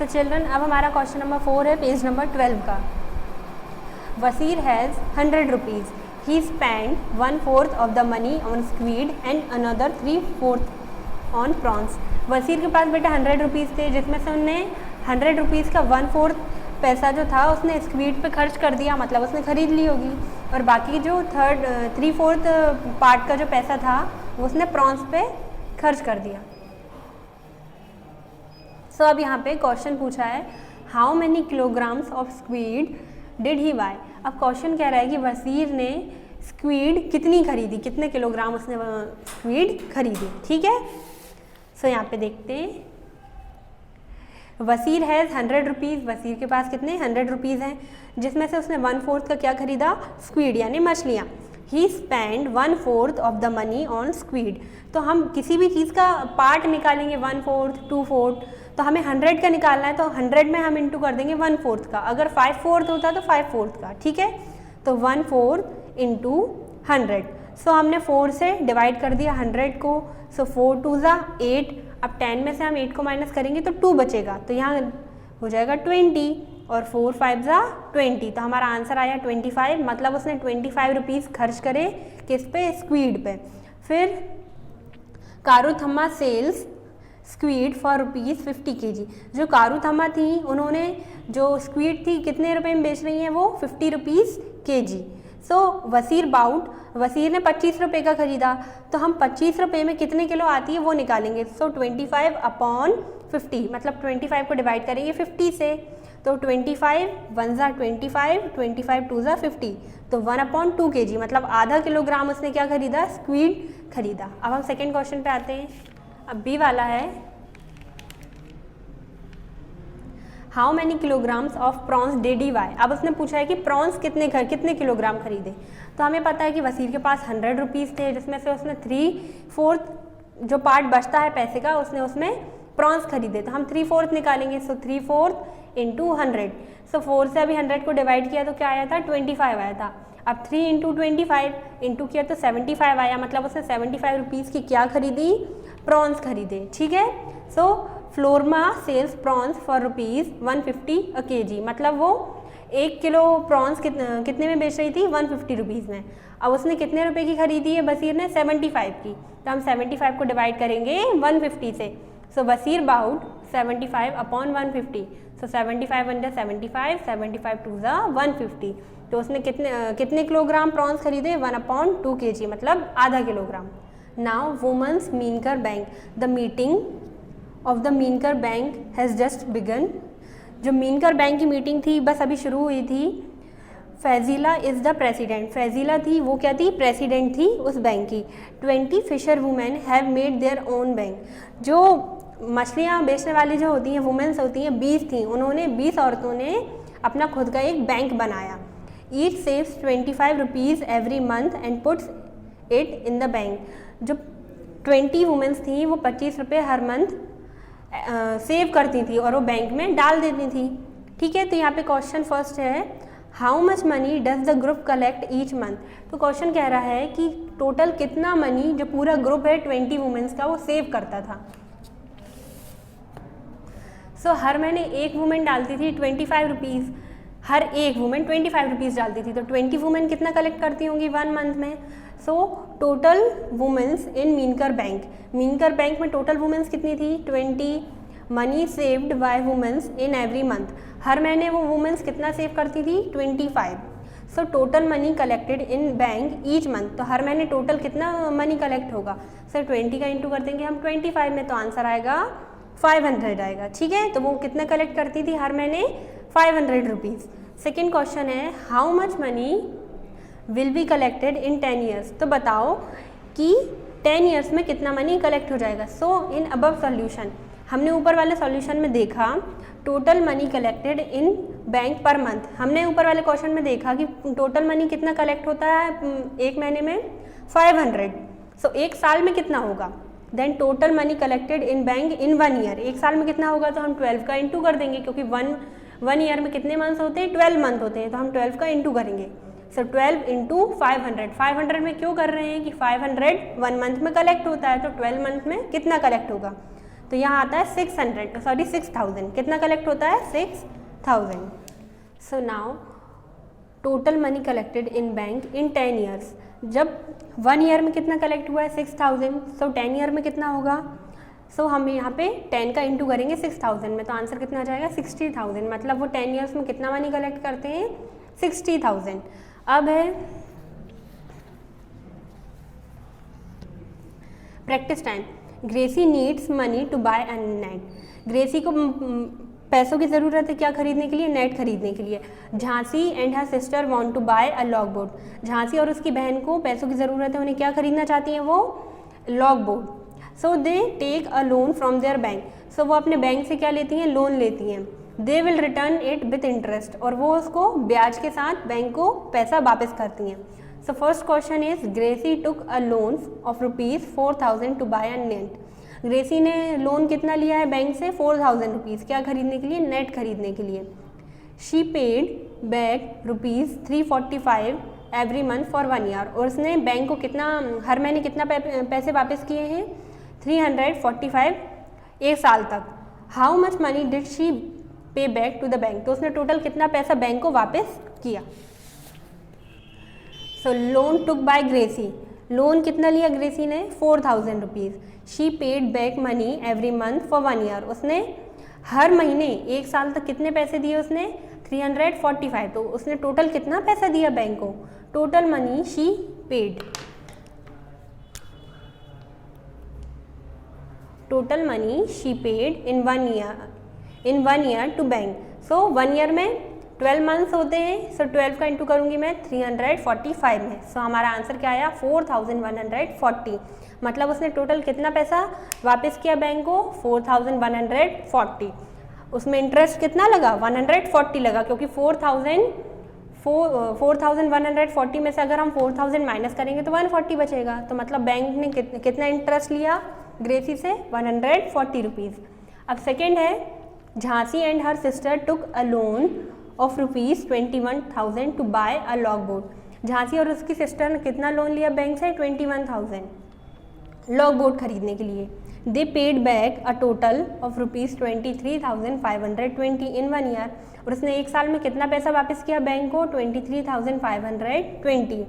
So children, अब हमारा question number 4 है पेज नंबर 12 का। Wasir has 100 rupees, he spend 1/4 of the money on squid and another 3/4 on prawns. Wasir के पास बेटा 100 रुपीज़ थे, जिसमें से उनने 100 रुपीज़ का 1/4 पैसा जो था उसने स्क्वीड पे खर्च कर दिया, मतलब उसने ख़रीद ली होगी, और बाकी जो 3/4 पार्ट का जो पैसा था वो उसने प्रॉन्स पे खर्च कर दिया। सो अब यहाँ पे क्वेश्चन पूछा है how many kilograms of squid did he buy. अब क्वेश्चन कह रहा है कि वसीर ने स्क्वीड कितनी खरीदी, कितने किलोग्राम उसने स्क्वीड खरीदी। ठीक है, सो यहाँ पे देखते हैं। वसीर हैज़ 100 रुपीज़, वसीर के पास कितने 100 रुपीज़ हैं, जिसमें से उसने 1/4 का क्या खरीदा, स्क्वीड यानी मछलियाँ। He spend 1/4 of the money on squid. तो हम किसी भी चीज़ का पार्ट निकालेंगे 1/4 2/4, तो हमें 100 का निकालना है, तो 100 में हम इंटू कर देंगे 1/4 का। अगर 5/4 होता तो 5/4 का। ठीक है, तो 1/4 इंटू 100। सो हमने 4 से डिवाइड कर दिया 100 को। सो 4 2 ज़ा 8। अब 10 में से हम 8 को माइनस करेंगे तो 2 बचेगा, तो यहाँ हो जाएगा 20, और 4 5 ज़ा 20, तो हमारा आंसर आया 25। मतलब उसने 25 रुपीज़ खर्च करे किस पे, स्क्वीड पे। फिर कारूथम्मा सेल्स स्क्वीड फॉर ₹50 kg। जो कारूथम्मा थी उन्होंने जो स्क्वीड थी कितने रुपए में बेच रही हैं वो, ₹50 kg। सो वसीर बाउट, वसीर ने 25 रुपये का खरीदा, तो हम 25 रुपये में कितने किलो आती है वो निकालेंगे। सो 25/50, मतलब 25 को डिवाइड करेंगे 50 से, तो 25 1 ज़ा 25, 25 2 ज़ा 50, तो 1/2 kg, मतलब आधा किलोग्राम उसने क्या खरीदा, स्क्वीड खरीदा। अब हम सेकेंड क्वेश्चन पे आते हैं। अब बी वाला है how many kilograms of prawns did he buy. अब उसने पूछा है कि प्रॉन्स कितने किलोग्राम खरीदे। तो हमें पता है कि वसीर के पास 100 रुपीज़ थे, जिसमें से उसने 3/4 जो पार्ट बचता है पैसे का उसने उसमें प्रॉन्स खरीदे, तो हम 3/4 निकालेंगे। सो 3/4 इंटू 100। सो 4 से अभी 100 को डिवाइड किया तो क्या आया था, 25 आया था। अब 3 इंटू 25 इंटू किया तो 75 आया, मतलब उसने 75 रुपीज़ की क्या खरीदी, प्रॉन्स खरीदे। ठीक है, सो फ्लोरमा सेल्स प्रॉन्स फॉर ₹150 kg, मतलब वो 1 किलो प्रॉन्स कितने में बेच रही थी, 150 रुपीज़ में। अब उसने कितने रुपए की खरीदी है बसीर ने, 75 की, तो हम 75 को डिवाइड करेंगे 150 से। सो वसीर बाउट 75/150, सो 75 × 75, 75 2 ज़ा 150, तो उसने कितने किलोग्राम प्रॉन्स खरीदे, 1/2 kg, मतलब आधा kilogram. Now women's Meenkar bank, the meeting of the Meenkar bank has just begun. जो मीनकर बैंक की मीटिंग थी बस अभी शुरू हुई थी। फैजिला इज़ द प्रेसिडेंट, फैजिला थी वो क्या थी, प्रेसिडेंट थी उस बैंक की। 20 fisher women have made their own bank. जो मछलियाँ बेचने वाली जो होती हैं वुमेन्स होती हैं 20 थी, उन्होंने 20 औरतों ने अपना खुद का एक बैंक बनाया। Each saves 25 rupees every month and puts it in the bank. जो 20 वुमेन्स थी वो 25 रुपये हर मंथ सेव करती थी और वो बैंक में डाल देती थी। ठीक है, तो यहाँ पे क्वेश्चन फर्स्ट है how much money does the group collect each month. तो क्वेश्चन कह रहा है कि टोटल कितना मनी जो पूरा ग्रुप है 20 वुमेन्स का वो सेव करता था। सो हर महीने एक वुमेन डालती थी 25 रुपीज़, हर एक वुमेन 25 रुपीज़ डालती थी, तो 20 वुमेन कितना कलेक्ट करती होंगी 1 मंथ में। So total women's in Meenkar bank, Meenkar bank में टोटल वुमेन्स कितनी थी 20। Money saved by women's in every month, हर महीने वो वुमेन्स कितना सेव करती थी 25। So total money collected in bank each month, तो हर महीने टोटल कितना मनी कलेक्ट होगा। सर 20 का इंटू कर देंगे हम 25 में, तो आंसर आएगा 500 आएगा। ठीक है, तो वो कितना कलेक्ट करती थी हर महीने 500 रुपीज़। सेकेंड क्वेश्चन है how much money will be collected in 10 years. तो बताओ कि 10 ईयर्स में कितना मनी कलेक्ट हो जाएगा। सो इन अबव सॉल्यूशन, हमने ऊपर वाले सॉल्यूशन में देखा total money collected in bank per month, हमने ऊपर वाले क्वेश्चन में देखा कि टोटल मनी कितना कलेक्ट होता है एक महीने में 500। सो एक साल में कितना होगा, then total money collected in bank in 1 year, एक साल में कितना होगा, तो हम 12 का इंटू कर देंगे, क्योंकि वन ईयर में कितने मंथ्स होते हैं 12 मंथ होते हैं, तो हम 12 का इंटू करेंगे। सो 12 इंटू 500 में क्यों कर रहे हैं कि 500 1 मंथ में कलेक्ट होता है, तो 12 मंथ में कितना कलेक्ट होगा, तो यहाँ आता है 6,000, कितना कलेक्ट होता है 6,000। So now total money collected in bank in 10 years, जब 1 ईयर में कितना कलेक्ट हुआ है 6,000, सो 10 ईयर में कितना होगा, सो हम यहाँ पे 10 का इंटू करेंगे 6,000 में, तो आंसर कितना आ जाएगा 60,000, मतलब वो 10 ईयर्स में कितना मनी कलेक्ट करते हैं 60,000। अब है practice time. Gracy needs money to buy a net, Gracy को पैसों की ज़रूरत है क्या खरीदने के लिए, नेट खरीदने के लिए। Jhansi and her sister want to buy a log boat, Jhansi और उसकी बहन को पैसों की ज़रूरत है, उन्हें क्या खरीदना चाहती हैं वो log boat. So they take a loan from their bank, so वो अपने बैंक से क्या लेती हैं, लोन लेती हैं। They will return it with interest, और वो उसको ब्याज के साथ बैंक को पैसा वापस करती हैं। So first question is Gracy took a loan of ₹4,000 to buy a net, Gracy ने लोन कितना लिया है बैंक से 4,000 रुपीज़, क्या खरीदने के लिए, नेट खरीदने के लिए। She paid back ₹345 every month for 1 year, और उसने बैंक को कितना हर महीने कितना पैसे वापस किए हैं 345 एक साल तक। How much money did she पे बैक टू द बैंक, तो उसने टोटल कितना पैसा बैंक को वापस किया। सो लोन टुक बाय ग्रेसी, लोन कितना लिया ग्रेसी ने 4,000 rupees. She paid back money every month for 1 year, उसने हर महीने एक साल तक कितने पैसे दिए उसने 345, तो उसने टोटल कितना पैसा दिया बैंक को, total money she paid, total money she paid in 1 year to bank. So 1 year में 12 मंथ्स होते हैं, सो 12 का इंटू करूँगी मैं 345 में, सो हमारा आंसर क्या आया 4,140, मतलब उसने टोटल कितना पैसा वापस किया बैंक को 4,140। उसमें इंटरेस्ट कितना लगा 140 लगा, क्योंकि 4,140 में से अगर हम 4,000 माइनस करेंगे तो 140 बचेगा, तो मतलब बैंक ने कितना इंटरेस्ट लिया ग्रेसी से 140 रुपीज़। अब सेकेंड है Jhansi and her sister took a loan of ₹21,000 to buy a log boat, Jhansi और उसकी सिस्टर ने कितना लोन लिया बैंक से 21,000 लॉग बोट खरीदने के लिए। दे paid back a total of ₹23,520 in 1 year, और उसने एक साल में कितना पैसा वापस किया बैंक को 23,520।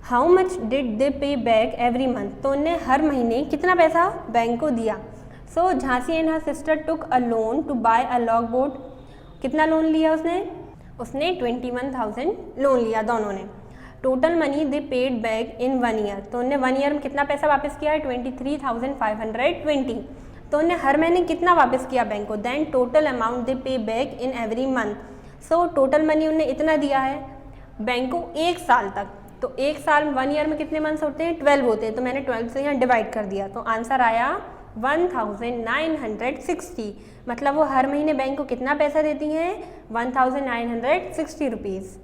हाउ मच डिड दे पे बैक एवरी मंथ, तो उन्हें हर महीने कितना पैसा बैंक को दिया। So Jhansi and her sister took a loan to buy a log boat, कितना लोन लिया उसने 21,000 लोन लिया दोनों ने। Total money they paid back in 1 year, तो उन्हें 1 ईयर में कितना पैसा वापस किया है 23,520, तो उन्हें हर महीने कितना वापस किया बैंक को। देन टोटल अमाउंट दे पे back in every month, so total money उन्हें इतना दिया है बैंक को एक साल तक, तो एक साल 1 ईयर में कितने मंथ्स होते हैं 12 होते हैं, तो मैंने 12 से यहाँ डिवाइड कर दिया, तो आंसर आया 1,960, मतलब वो हर महीने बैंक को कितना पैसा देती हैं 1,960 rupees.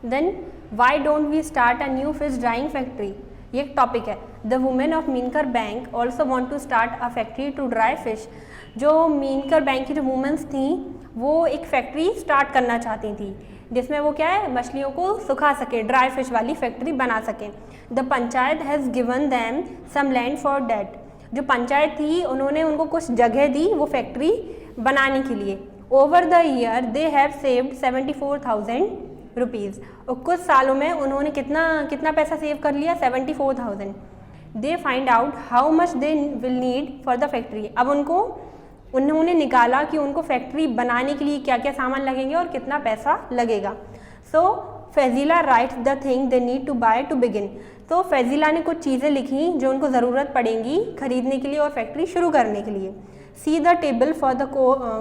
Then why don't we start a new fish drying factory, ये एक टॉपिक है। The women of Meenkar bank also want to start a factory to dry fish, जो मीनकर बैंक की जो वुमेन्स थी वो एक फैक्ट्री स्टार्ट करना चाहती थी जिसमें वो क्या है मछलियों को सुखा सके, ड्राई फिश वाली फैक्ट्री बना सके। The panchayat has given them some land for that, जो पंचायत थी उन्होंने उनको कुछ जगह दी वो फैक्ट्री बनाने के लिए। Over the year they have saved 74,000 rupees, और कुछ सालों में उन्होंने कितना पैसा सेव कर लिया 74,000। They find out how much they will need for the factory, अब उन्होंने निकाला कि उनको फैक्ट्री बनाने के लिए क्या क्या सामान लगेंगे और कितना पैसा लगेगा। So Faizila writes the thing they need to buy to begin, तो फैजिला ने कुछ चीज़ें लिखी जो उनको ज़रूरत पड़ेंगी खरीदने के लिए और फैक्ट्री शुरू करने के लिए। See the table for the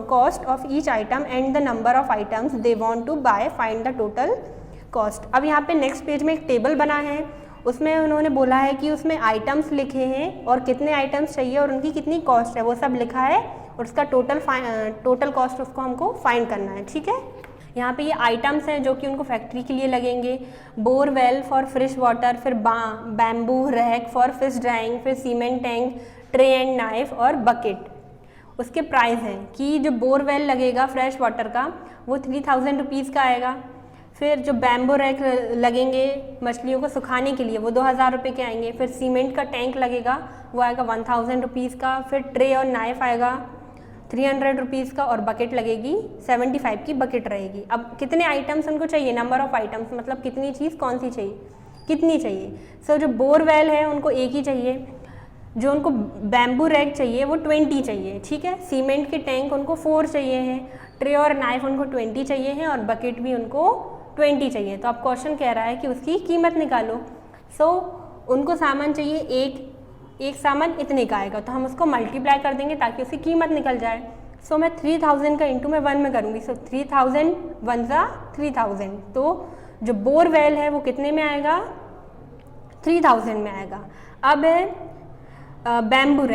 cost of each item and the number of items they want to buy, find the total cost. अब यहाँ पे नेक्स्ट पेज में एक टेबल बना है, उसमें उन्होंने बोला है कि उसमें आइटम्स लिखे हैं और कितने आइटम्स चाहिए और उनकी कितनी कॉस्ट है वो सब लिखा है, और उसका टोटल कॉस्ट उसको हमको फाइंड करना है। ठीक है, यहाँ पे ये आइटम्स हैं जो कि उनको फैक्ट्री के लिए लगेंगे। बोरवेल फॉर फ्रेश वाटर, फिर bamboo rack for fish drying, फिर cement tank, tray and knife और बकेट। उसके प्राइस हैं कि जो बोरवेल लगेगा फ्रेश वाटर का वो 3,000 रुपीज़ का आएगा, फिर जो बैम्बू रैक लगेंगे मछलियों को सुखाने के लिए वो 2000 रुपये के आएंगे। फिर सीमेंट का टैंक लगेगा वो आएगा 1000 रुपीज़ का। फिर ट्रे और नाइफ आएगा 300 रुपीज़ का और बकेट लगेगी 75 की बकेट रहेगी। अब कितने आइटम्स उनको चाहिए, नंबर ऑफ़ आइटम्स मतलब कितनी चीज़ कौन सी चाहिए, कितनी चाहिए। सो जो बोरवेल है उनको एक ही चाहिए, जो उनको बैम्बू रैक चाहिए वो 20 चाहिए, ठीक है। सीमेंट के टैंक उनको 4 चाहिए हैं, ट्रे और नाइफ उनको 20 चाहिए हैं और बकेट भी उनको 20 चाहिए। तो अब क्वेश्चन कह रहा है कि उसकी कीमत निकालो। सो उनको सामान चाहिए एक सामान इतने का आएगा, तो हम उसको मल्टीप्लाई कर देंगे ताकि उसकी कीमत निकल जाए। सो मैं 3000 का इंटू में 1 में करूँगी। सो 3000 1 ज़ा 3000, तो जो बोरवेल है वो कितने में आएगा, 3000 में आएगा। अब है बैम्बू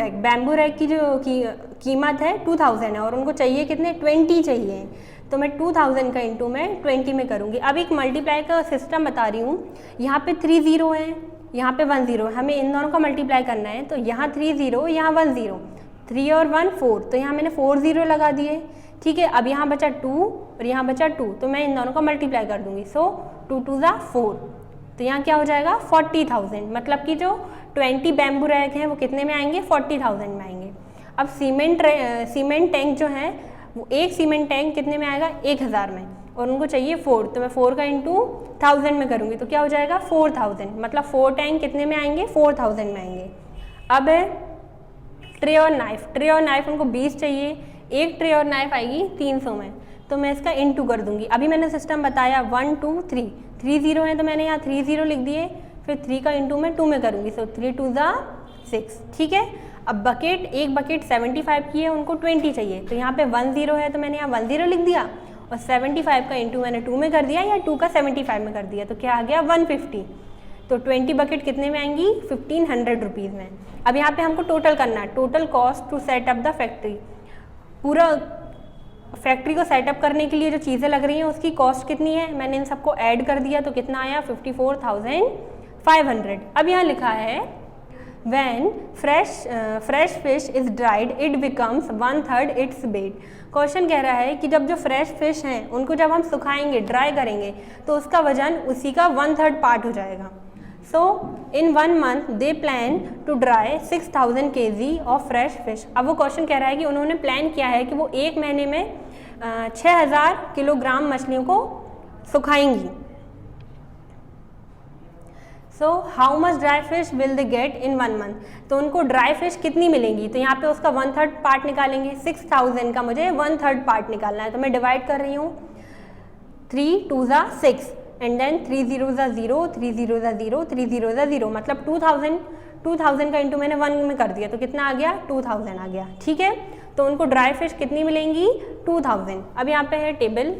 रैक की जो कीमत है 2000 है और उनको चाहिए कितने, 20 चाहिए। तो मैं 2000 का इंटू में 20 में करूँगी। अब एक मल्टीप्लाई का सिस्टम बता रही हूँ, यहाँ पे 3 0 है, यहाँ पे 1 0, हमें इन दोनों का मल्टीप्लाई करना है। तो यहाँ 3 0, यहाँ 1 0, 3 और 1 4, तो यहाँ मैंने 4 0 लगा दिए, ठीक है। अब यहाँ बचा 2 और यहाँ बचा 2, तो मैं इन दोनों का मल्टीप्लाई कर दूँगी। सो 2 2 ज़ा 4, तो यहाँ क्या हो जाएगा 40,000, मतलब कि जो 20 बैम्बू रैक हैं वो कितने में आएंगे, 40,000 में आएंगे। अब सीमेंट टैंक जो है वो एक सीमेंट टैंक कितने में आएगा, 1000 में, और उनको चाहिए 4, तो मैं 4 का इंटू 1000 में करूँगी तो क्या हो जाएगा 4000, मतलब 4 टैंक कितने में आएंगे, 4000 में आएंगे। अब है ट्रे और नाइफ उनको 20 चाहिए, एक ट्रे और नाइफ आएगी 300 में, तो मैं इसका इंटू कर दूंगी। अभी मैंने सिस्टम बताया 1 2 3, 3 0 है तो मैंने यहाँ 3 0 लिख दिए, फिर 3 का इंटू मैं 2 में करूँगी। सो 3 2 ज़ा 6, ठीक है। अब एक बकेट 75 की है, उनको 20 चाहिए, तो यहाँ पे 1 0 है तो मैंने यहाँ 1 0 लिख दिया और 75 का इंटू मैंने 2 में कर दिया या 2 का 75 में कर दिया, तो क्या आ गया 150। तो 20 बकेट कितने में आएंगी, 1500 रुपीज़ में। अब यहाँ पे हमको टोटल करना है, total cost to set up the factory. पूरा फैक्ट्री को सेटअप करने के लिए जो चीज़ें लग रही हैं उसकी कॉस्ट कितनी है, मैंने इन सबको ऐड कर दिया तो कितना आया 54,500। अब यहाँ लिखा है When fresh fish is dried, it becomes 1/3 its weight। Question कह रहा है कि जब जो फ्रेश फिश हैं उनको जब हम सुखाएंगे, ड्राई करेंगे, तो उसका वजन उसी का 1/3 पार्ट हो जाएगा। So in 1 month they plan to dry 6000 kg of fresh fish. अब वो क्वेश्चन कह रहा है कि उन्होंने प्लान किया है कि वो 1 महीने में 6000 किलोग्राम मछलियों को सुखाएंगी। So how much dry fish will they get in 1 month। तो उनको ड्राई फिश कितनी मिलेंगी, तो यहाँ पे उसका 1/3 पार्ट निकालेंगे। 6000 का मुझे 1/3 पार्ट निकालना है, तो मैं डिवाइड कर रही हूँ 3 2 ज़ा 6 एंड देन 3 0 ज़ा 0, 3 0 ज़ा 0, 3 0 ज़ा 0, मतलब 2000 का इंटू मैंने 1 में कर दिया तो कितना आ गया 2000 आ गया, ठीक है। तो उनको ड्राई फिश कितनी मिलेंगी 2000। अब यहाँ पे है टेबल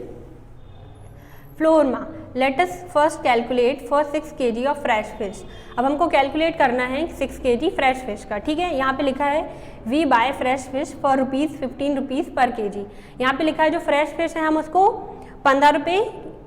फ्लोरमा। Let us first calculate for 6 kg of fresh fish. अब हमको कैलकुलेट करना है 6 kg फ्रेश फिश का, ठीक है। यहाँ पे लिखा है we buy fresh fish for ₹15 per kg। यहाँ पे लिखा है जो फ्रेश फिश है हम उसको 15 रुपये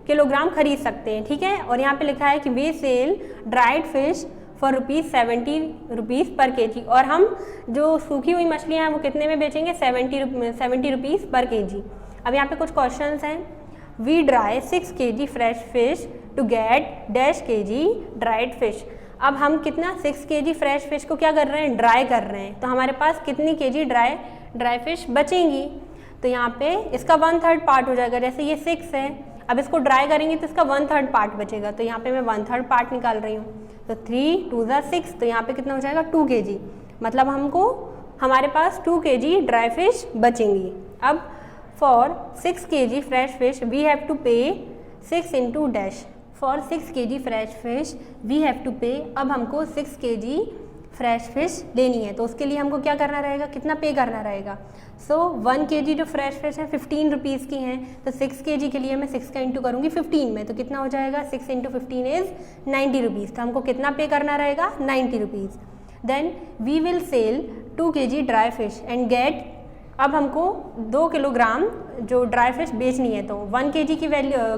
किलोग्राम खरीद सकते हैं, ठीक है। और यहाँ पे लिखा है कि we sell dried fish for ₹70 per kg, और हम जो सूखी हुई मछलियाँ हैं वो कितने में बेचेंगे 70 रुपीज़ पर kg। अब यहाँ पे कुछ क्वेश्चंस हैं। We dry 6 kg fresh fish to get dash kg dried fish. अब हम कितना 6 kg फ्रेश फिश को क्या कर रहे हैं, ड्राई कर रहे हैं, तो हमारे पास कितनी kg ड्राई फिश बचेंगी। तो यहाँ पे इसका 1/3 पार्ट हो जाएगा, जैसे ये 6 है, अब इसको ड्राई करेंगे तो इसका 1/3 पार्ट बचेगा, तो यहाँ पे मैं 1/3 पार्ट निकाल रही हूँ। तो 3 2 ज़ा 6, तो यहाँ पे कितना हो जाएगा 2 kg, मतलब हमारे पास 2 kg ड्राई फिश बचेंगी। अब for 6 kg fresh fish we have to pay 6 into dash. For 6 kg fresh fish we have to pay, अब हमको 6 kg फ्रेश फिश लेनी है, तो उसके लिए हमको क्या करना रहेगा, कितना पे करना रहेगा। सो 1 kg जो फ्रेश फिश है 15 रुपीज़ की हैं, तो 6 kg के लिए मैं 6 का इंटू करूँगी 15 में, तो कितना हो जाएगा 6 इंटू 15 इज़ 90 रुपीज़। तो हमको कितना पे करना रहेगा 90 rupees. Then we will sell 2 kg dry fish and get, अब हमको 2 किलोग्राम जो ड्राई फिश बेचनी है, तो 1 kg की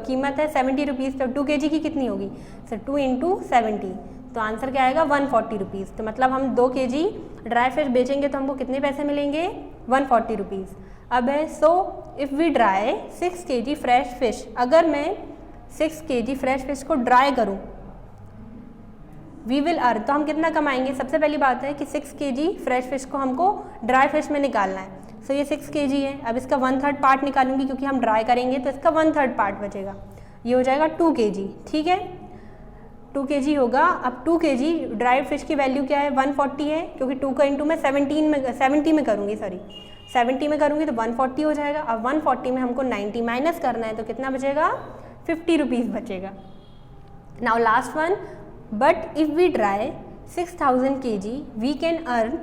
कीमत है 70 रुपीज़, तो 2 kg की कितनी होगी, सर 2 इंटू 70, तो आंसर क्या आएगा 140 रुपीज़। तो मतलब हम 2 kg ड्राई फिश बेचेंगे तो हमको कितने पैसे मिलेंगे 140 रुपीज़। अब है so if we dry 6 kg fresh fish, अगर मैं 6 kg फ्रेश फिश को ड्राई करूँ, वी विल अर्न, तो हम कितना कमाएंगे। सबसे पहली बात है कि 6 kg फ्रेश फिश को हमको ड्राई फिश में निकालना है। सो ये 6 kg है। अब इसका 1/3 पार्ट निकालूंगी क्योंकि हम ड्राई करेंगे, तो इसका 1/3 पार्ट बचेगा, ये हो जाएगा 2 kg। ठीक है, 2 kg होगा। अब 2 kg ड्राई फिश की वैल्यू क्या है, 140 है, क्योंकि 2 का इंटू मैं 70 में करूँगी, 70 में करूँगी तो 140 हो जाएगा। अब 140 में हमको 90 माइनस करना है, तो कितना बचेगा, 50 रुपीज़ बचेगा। Now last one, but if we dry 6000 kg we can earn,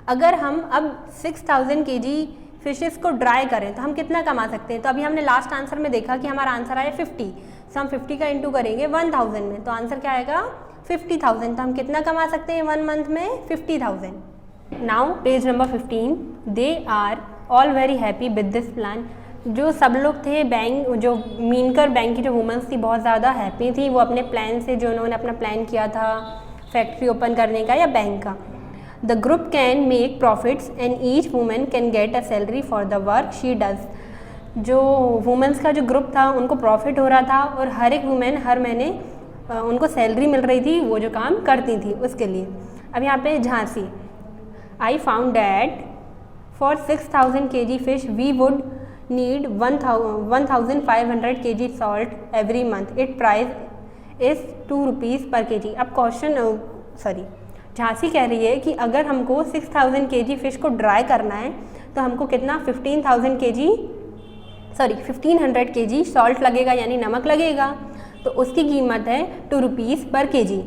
अगर हम अब 6000 kg फिशेस को ड्राई करें तो हम कितना कमा सकते हैं। तो अभी हमने लास्ट आंसर में देखा कि हमारा आंसर आया 50, तो हम 50 का इंटू करेंगे 1000 में, तो आंसर क्या आएगा 50,000। तो हम कितना कमा सकते हैं 1 मंथ में, 50,000। Now page number 15, they are all very happy with this plan. जो सब लोग थे बैंक, जो मीनकर बैंक की जो वुमेंस थी बहुत ज़्यादा हैप्पी थी वो अपने प्लान से, जो उन्होंने अपना प्लान किया था फैक्ट्री ओपन करने का या बैंक का। The group can make profits and each women can get a salary for the work she does. जो वुमेंस का जो ग्रुप था उनको प्रॉफिट हो रहा था और हर एक वुमेन हर महीने उनको सैलरी मिल रही थी वो जो काम करती थी उसके लिए। अब यहाँ पे Jhansi, I found that for 6000 kg fish we would need 1500 kg salt every month, it price is 2 rupees per kg। अब क्वेश्चन झांसी कह रही है कि अगर हमको 6000 kg फ़िश को ड्राई करना है तो हमको कितना 1500 kg सॉल्ट लगेगा, यानी नमक लगेगा, तो उसकी कीमत है 2 रुपीज़ पर kg।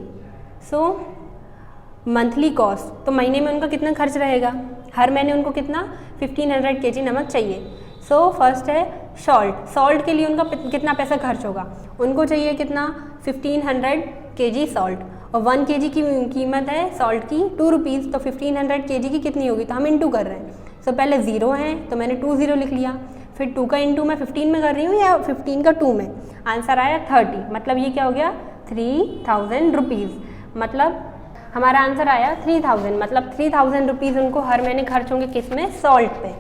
सो मंथली कॉस्ट, तो महीने में उनका कितना खर्च रहेगा, हर महीने उनको कितना 1500 kg नमक चाहिए। सो फर्स्ट है सॉल्ट के लिए उनका कितना पैसा खर्च होगा, उनको चाहिए कितना 1500 kg सॉल्ट, और 1 kg की कीमत है सॉल्ट की 2 रुपीज़, तो 1500 kg की कितनी होगी, तो हम इंटू कर रहे हैं। सो पहले 0 है तो मैंने 20 लिख लिया, फिर 2 का इंटू मैं 15 में कर रही हूँ या 15 का 2 में, आंसर आया 30, मतलब ये क्या हो गया 3000 रुपीज़, मतलब हमारा आंसर आया 3000, मतलब 3000 रुपीज़ उनको हर महीने खर्च होंगे किस में, सॉल्ट पे।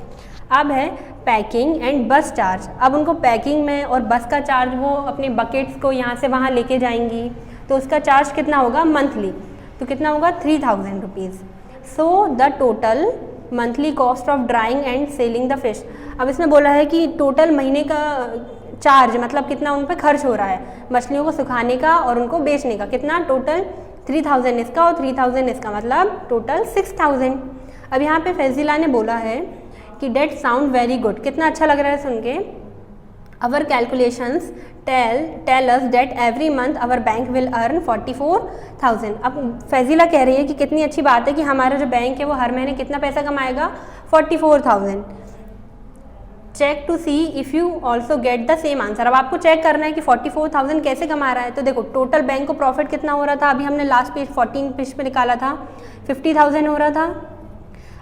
अब है पैकिंग एंड बस चार्ज। अब उनको पैकिंग में और बस का चार्ज, वो अपने बकेट्स को यहाँ से वहाँ लेके जाएंगी तो उसका चार्ज कितना होगा मंथली, तो कितना होगा 3000 rupees. So the total monthly cost of drawing and selling the fish. अब इसमें बोला है कि टोटल महीने का चार्ज, मतलब कितना उन पर खर्च हो रहा है मछलियों को सुखाने का और उनको बेचने का, कितना टोटल 3000 इसका और 3000 इसका, मतलब टोटल 6000। अब यहाँ पे फैजिला ने बोला है कि डेट साउंड वेरी गुड, कितना अच्छा लग रहा है सुन के। Our calculations tell us that every month our bank will earn 44,000। अब फैजिला कह रही है कि कितनी अच्छी बात है कि हमारा जो बैंक है वो हर महीने कितना पैसा कमाएगा 44,000। Check to see if you also get the same answer. अब आपको चेक करना है कि 44,000 कैसे कमा रहा है। तो देखो टोटल बैंक को प्रॉफिट कितना हो रहा था, अभी हमने लास्ट पेज 14 पेज पे निकाला था 50,000 हो रहा था।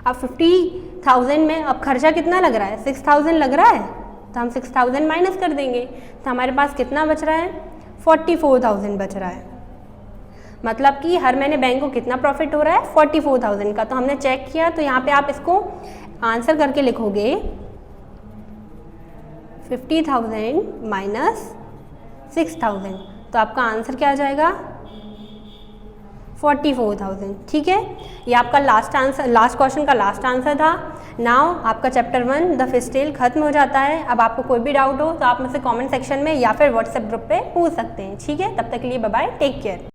अब 50,000 में अब खर्चा कितना लग रहा है, 6000 लग रहा है, तो हम 6000 माइनस कर देंगे तो हमारे पास कितना बच रहा है 44,000 बच रहा है। मतलब कि हर महीने बैंक को कितना प्रॉफिट हो रहा है 44,000 का। तो हमने चेक किया, तो यहाँ पे आप इसको आंसर करके लिखोगे 50,000 माइनस 6000, तो आपका आंसर क्या आ जाएगा 44,000। ठीक है, ये आपका लास्ट क्वेश्चन का लास्ट आंसर था। नाउ आपका चैप्टर 1 द फिश टेल खत्म हो जाता है। अब आपको कोई भी डाउट हो तो आप मुझसे कमेंट सेक्शन में या फिर व्हाट्सएप ग्रुप पे पूछ सकते हैं। ठीक है, तब तक के लिए बाय बाय, टेक केयर।